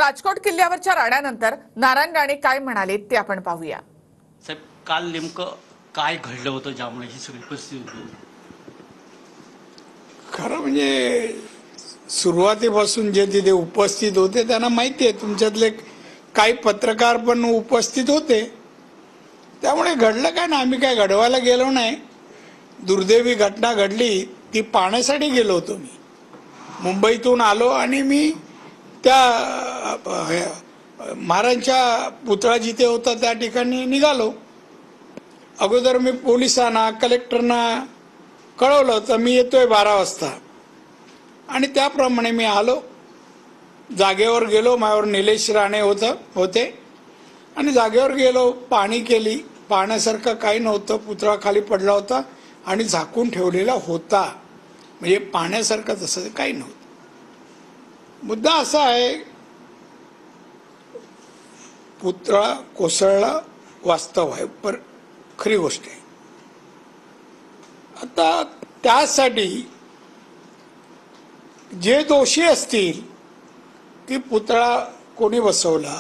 राजकोट किल्ल्यावरच्या राड्यानंतर नारायण राणे काय म्हणाले ते आपण पाहूया। साहेब, काल नेमकं काय घडलं होतं ज्यामुळे ही सगळी परिस्थिती होती? खरं म्हणजे सुरुवातीपासून जे तिथे उपस्थित होते त्यांना माहिती आहे, तुमच्यातले काही पत्रकार पण उपस्थित होते, त्यामुळे घडलं काय ना, आम्ही काय घडवायला गेलो नाही। दुर्दैवी घटना घडली ती पाहण्यासाठी गेलो होतो। मी मुंबईतून आलो आणि मी त्या महाराजांच्या पुतळा जिथे होता त्या ठिकाणी निघालो। अगोदर मी पोलिसांना कलेक्टरना कळवलं होतं मी येतोय 12 वाजता आणि त्याप्रमाणे मी आलो, जागेवर गेलो। माझ्यावर निलेश राणे होते आणि जागेवर गेलो, पाहणी केली। पाहण्यासारखं काही नव्हतं, पुतळा खाली पडला होता आणि झाकून ठेवलेला होता, म्हणजे पाहण्यासारखं तसं काही नव्हतं। मुद्दा असा आहे, पुतळा कोसळला वास्तव आहे, पण खरी गोष्ट आहे। आता त्यासाठी जे दोषी असतील की पुतळा कोणी बसवला,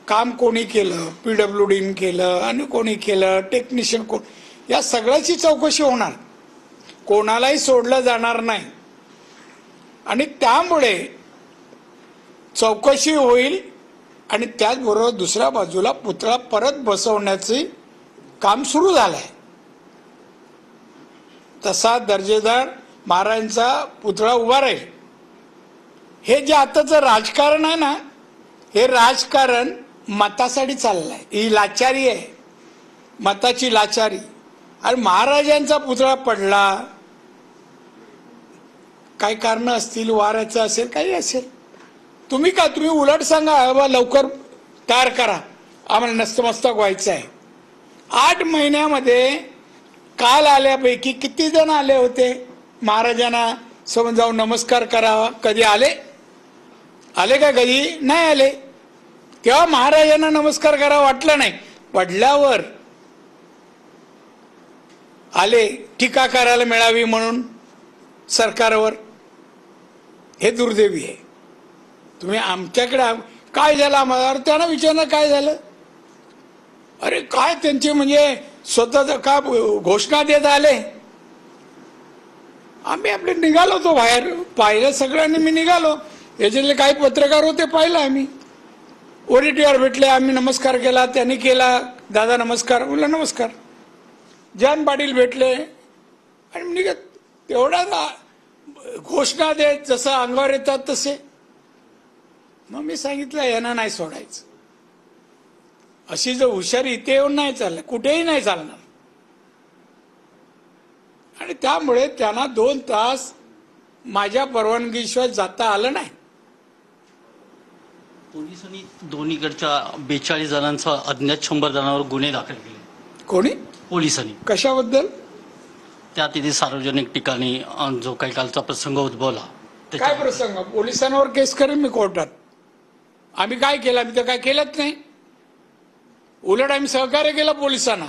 काम कोणी केलं, PWDने केलं आणि कोणी केलं, टेक्निशियन कोण, या सगळ्याची चौकशी होणार, कोणालाही सोडलं जाणार नाही। आणि त्यामुळे चौकशी होईल आणि त्याचबरोबर दुसऱ्या बाजूला पुतळा परत बसवण्याचे काम सुरू झालंय। तसा दर्जेदार महाराजांचा पुतळा उभा राहील। हे जे आताचं राजकारण आहे ना, हे राजकारण मतासाठी चाललंय, ही लाचारी आहे, मताची लाचारी। आणि महाराजांचा पुतळा पडला, काही कारण असतील, वाराचं असेल, काही असेल, तुम्ही उलट सांगा, बाबा लवकर तयार करा, आम्हाला नस्तमस्तक व्हायचं आहे। 8 महिन्यामध्ये काल आल्यापैकी किती जण आले होते महाराजांना समोर जाऊन नमस्कार करावा? कधी आले का? कधी नाही आले। तेव्हा महाराजांना नमस्कार करावा वाटलं नाही, पडल्यावर आले टीका करायला मिळावी म्हणून सरकारवर। हे दुर्दैवी आहे। तुम्ही आमच्याकडे काय झालं आम्हाला त्यांना विचारलं काय झालं, अरे काय त्यांचे म्हणजे स्वतःच का घोषणा देत आले। आम्ही आपले निघालो तो बाहेर, पाहिलं सगळ्यांनी, मी निघालो, याच्यातले काही पत्रकार होते, पाहिलं आम्ही, ओरिटीवर भेटले, आम्ही नमस्कार केला, त्यांनी केला, दादा नमस्कार, बोलला नमस्कार। जान पाटील भेटले आणि निघत, तेवढा घोषणा देत जसं अंगावर येतात तसे। मग मी सांगितलं यांना नाही सोडायचं, अशी जर हुशारी इथे येऊन नाही चाललं, कुठेही नाही चालणार। आणि त्यामुळे त्यांना 2 तास माझ्या परवानगीशिवाय जाता आलं नाही। पोलिसांनी दोन्हीकडच्या 42 जणांचा अज्ञात 100 जणांवर गुन्हे दाखल केले। कोणी? पोलिसांनी। कशाबद्दल? त्या तिथे सार्वजनिक ठिकाणी जो काही कालचा प्रसंग उद्भवला। काय प्रसंग? पोलिसांवर केस करेन मी कोर्टात। आम्ही काय केलं? आम्ही तर काय केलंच नाही, उलट आम्ही सहकार्य केलं पोलिसांना।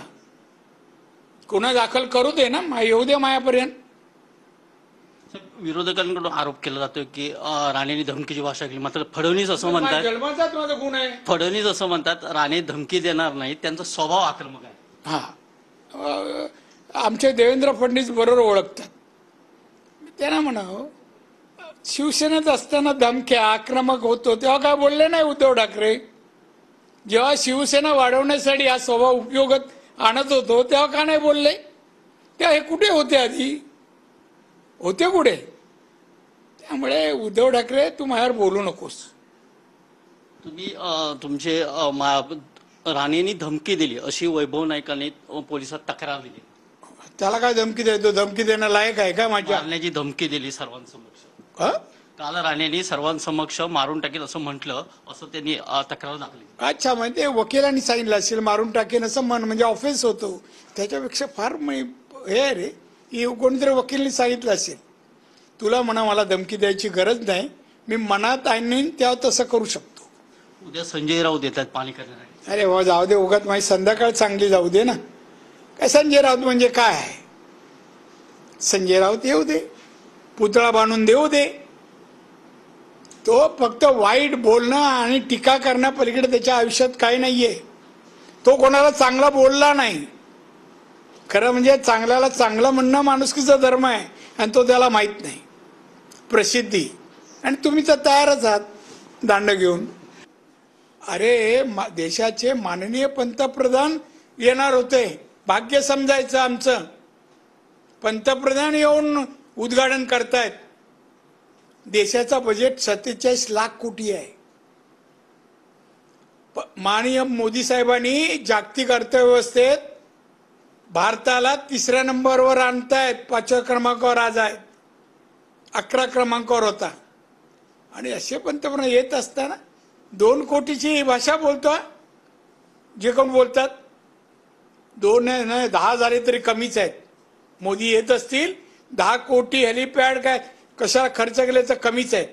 गुन्हा दाखल करू दे ना, येऊ दे मायापर्यंत। विरोधकांकडून आरोप केला जातोय की राणेंनी धमकीची भाषा केली, मात्र फडणवीस असं म्हणतात, जन्माचाच माझा गुन्हा आहे। फडणवीस असं म्हणतात राणे धमकी देणार नाही, त्यांचा स्वभाव आक्रमक आहे। हा, आमचे देवेंद्र फडणवीस बरोबर ओळखतात। त्यांना म्हणावं, शिवसेनेत असताना धमक्या आक्रमक होतो तेव्हा काय बोलले नाही उद्धव ठाकरे? जेव्हा शिवसेना वाढवण्यासाठी हा स्वभाव उपयोगात आणत होतो तेव्हा का नाही बोलले? तेव्हा हे कुठे होते? आधी होते कुठे? त्यामुळे उद्धव ठाकरे तू माझ्यावर बोलू नकोस। तुम्ही तुमचे राणेंनी धमकी दिली अशी वैभव नाईकांनी पोलिसात तक्रार दिली, त्याला काय धमकी देतो? धमकी देणं लायक आहे का? माझ्या मारण्याची धमकी दिली सर्वांसमक्ष। हा, काल राणेंनी सर्वांसमक्ष मारून टाकेल असं म्हटलं, असं त्यांनी तक्रार दाखली। अच्छा, म्हणजे वकिलांनी सांगितलं असेल मारून टाकेन असं म्हणजे ऑफेन्स होतो, त्याच्यापेक्षा फार हे रे, कोणीतरी वकिलांनी सांगितलं असेल, तुला म्हणा मला धमकी द्यायची गरज नाही, मी मनात आणीन तेव्हा तसं करू शकतो। उद्या संजय राऊत येतात पाणी करण्यासाठी। अरे वा, जाऊ दे, उगाच माझी संध्याकाळ चांगली जाऊ दे ना। काय संजय राऊत म्हणजे काय आहे? संजय राऊत येऊ दे, पुतळा बांधून देऊ दे, तो फक्त वाईट बोलणं आणि टीका करण्यापलीकडे त्याच्या आयुष्यात काही नाहीये. तो कोणाला चांगला बोलला नाही. खरं म्हणजे चांगल्याला चांगलं म्हणणं माणुसकीचा धर्म आहे आणि तो त्याला माहित नाही. प्रसिद्धी आणि तुम्ही तर तयारच आहात दांड घेऊन. अरे देशाचे माननीय पंतप्रधान येणार होते. भाग्य समजायचं आमचं. पंतप्रधान येऊन उद्घाटन करतायत. देशाचा बजेट 47 लाख कोटी आहे. माननीय मोदी साहेबांनी जागतिक अर्थव्यवस्थेत भारताला 3ऱ्या नंबरवर आणतायत. 5व्या क्रमांकावर आज आहे. 11 क्रमांकावर होता. आणि असे पंतप्रधान येत असताना 2 कोटीची भाषा बोलतो. जे कोण बोलतात 2 नाही 10 झाले तरी कमीच आहेत. मोदी येत असतील 10 कोटी हेलिपॅड काय कशाला खर्च केले तर कमीच आहेत.